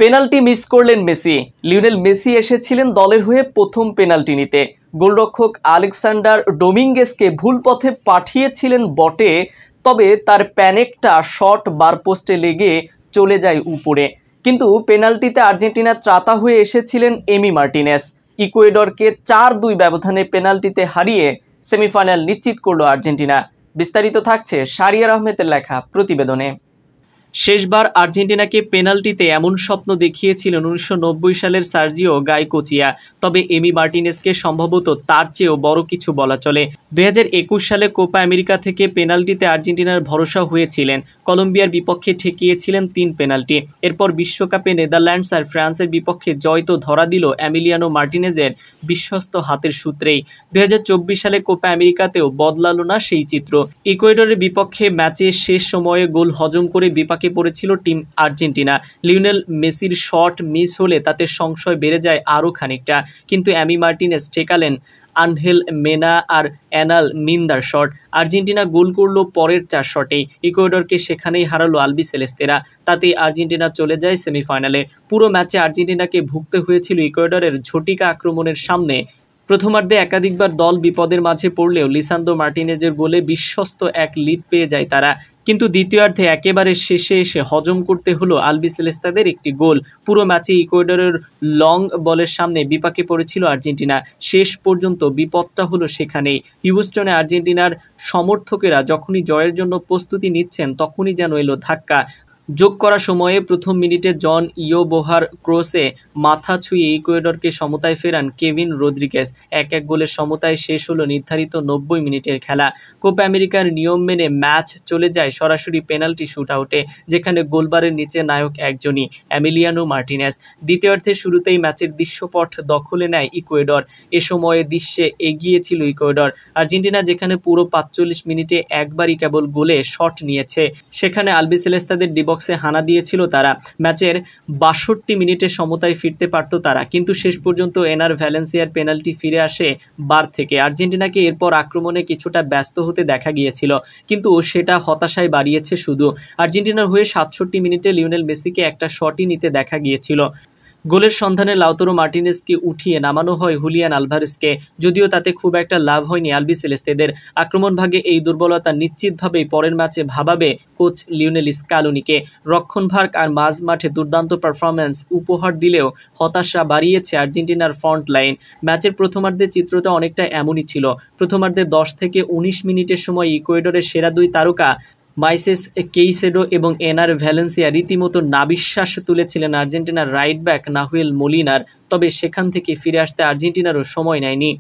Penalty miss করলেন Messi. Lionel Messi এসেছিলেন দলের হয়ে প্রথম পেনাল্টি নিতে। গোলরক্ষক আলেক্সান্ডার ডোমিঙ্গেসকে ভুল পথে পাঠিয়েছিলেন বটে, তবে তার প্যানেকটা শট বারপোস্টে লেগে চলে যায় উপরে। কিন্তু পেনাল্টিতে আর্জেন্টিনার ত্রাতা হয়ে এসেছিলেন এমি মার্টিনেস। ইকুয়েডরকে 4-2 ব্যবধানে পেনাল্টিতে হারিয়ে সেমিফাইনাল নিশ্চিত করল আর্জেন্টিনা। বিস্তারিত থাকছে শাহরিয়ার আহমেদের লেখা প্রতিবেদনে। শেষবার আর্জেন্টিনাকে পেনাল্টিতে এমন স্বপ্ন দেখিয়েছিলেন 1990 সালের সার্জিও গাইকোচিয়া, তবে এমি মার্টিনেসকে সম্ভবত তার চেয়েও বড় কিছু বলা চলে। 2021 সালে কোপা আমেরিকা থেকে পেনাল্টিতে আর্জেন্টিনার ভরসা হয়েছিলেন। কলম্বিয়ার বিপক্ষে ঠেকিয়েছিলেন 3 পেনাল্টি। এরপর বিশ্বকাপে নেদারল্যান্ডস আর ফ্রান্সের বিপক্ষে জয় তো ধরা দিল এমিলিয়ানো মার্টিনেজের বিশ্বস্ত হাতের সূত্রেই। 2024 সালে কোপা আমেরিকাতেও বদলালো না সেই চিত্র। ইকুয়েডরের বিপক্ষে ম্যাচের শেষ সময়ে গোল হজম করে বিপাকে পড়েছিল টিম আর্জেন্টিনা। লিওনেল মেসির শট মিস হলে তাতে সংশয় বেড়ে যায় আরও খানিকটা, কিন্তু এমি মার্টিনেস ঠেকালেন আনহেল মেনা আর অ্যানাল মিন্দার শট। আর্জেন্টিনা গোল করলো পরের 4 শটেই। ইকুয়েডরকে সেখানেই হারালো আলবিসেলেস্তেরা। তাতেই আর্জেন্টিনা চলে যায় সেমিফাইনালে। পুরো ম্যাচে আর্জেন্টিনাকে ভুগতে হয়েছিল ইকুয়েডরের ঝটিকা আক্রমণের সামনে। প্রথমার্ধে একাধিকবার দল বিপদের মাঝে পড়লেও লিসান্দ্রো মার্টিনেজের গোলে বিশ্বস্ত এক লিড পেয়ে যায় তারা। কিন্তু দ্বিতীয়ার্ধে একেবারে শেষে এসে হজম করতে হলো আলবিসেলেস্তাদের একটি গোল। পুরো ম্যাচে ইকুয়েডরের লং বলের সামনে বিপাকে পড়েছিল আর্জেন্টিনা। শেষ পর্যন্ত বিপদটা হলো সেখানেই। হিউস্টনে আর্জেন্টিনার সমর্থকেরা যখনই জয়ের জন্য প্রস্তুতি নিচ্ছেন, তখনই যেন এলো ধাক্কা। যোগ করা সময়ে প্রথম মিনিটে জন ইয়োবোহার ক্রসে মাথা ছুঁয়ে ইকুয়েডরকে সমতায় ফেরান কেভিন রদ্রিগেজ। 1-1 গোলের সমতায় শেষ হলো নির্ধারিত 90 মিনিটের খেলা। কোপা আমেরিকার নিয়ম মেনে ম্যাচ চলে যায় সরাসরি পেনাল্টি শুটআউটে, যেখানে গোলবারের নিচে নায়ক একজনই, এমিলিয়ানো মার্টিনেস। দ্বিতীয়ার্ধের শুরুতেই ম্যাচের দৃশ্যপট দখলে নেয় ইকুয়েডর। এ সময়ে দৃশ্যে এগিয়ে ছিল ইকুয়েডর। আর্জেন্টিনা যেখানে পুরো 45 মিনিটে একবারই কেবল গোলে শট নিয়েছে, সেখানে আলবিসেলেস্তাদের ডিবক্সে হানা দিয়েছিল তারা। ম্যাচের 62 মিনিটে সমতায় ফিরতে পারত তারা, কিন্তু শেষ পর্যন্ত এনার ভ্যালেন্সিয়ার পেনাল্টি ফিরে আসে বার থেকে। আর্জেন্টিনাকে এরপর আক্রমণে কিছুটা ব্যস্ত হতে দেখা গিয়েছিল, কিন্তু সেটা হতাশায় বাড়িয়েছে শুধু। আর্জেন্টিনার হয়ে 67 মিনিটে লিওনেল মেসিকে একটা শটই নিতে দেখা গিয়েছিল। গোলের সন্ধানে লাউতারো মার্টিনেজকে উঠিয়ে নামানো হয় হুলিয়ান আলভারেজকে, যদিও তাতে খুব একটা লাভ হয়নি আলবিসেলেস্তেদের। আক্রমণ ভাগে এই দুর্বলতা নিশ্চিতভাবেই পরের ম্যাচে ভাবাবে কোচ লিওনেল স্কালোনিকে। রক্ষণভাগ আর মাঝ মাঠে দুর্দান্ত পারফরম্যান্স উপহার দিলেও হতাশা বাড়িয়েছে আর্জেন্টিনার ফ্রন্ট লাইন। ম্যাচের প্রথমার্ধের চিত্রটা অনেকটা এমনই ছিল। প্রথমার্ধে 10 থেকে 19 মিনিটের সময় ইকুয়েডরের সেরা 2 তারকা মাইসেস কেইসেডো এবং এনার ভ্যালেন্সিয়া রীতিমতো নাবিশ্বাস তুলেছিলেন আর্জেন্টিনার রাইট ব্যাক নাহুয়েল মোলিনার, তবে সেখান থেকে ফিরে আসতে আর্জেন্টিনারও সময় নেয়নি।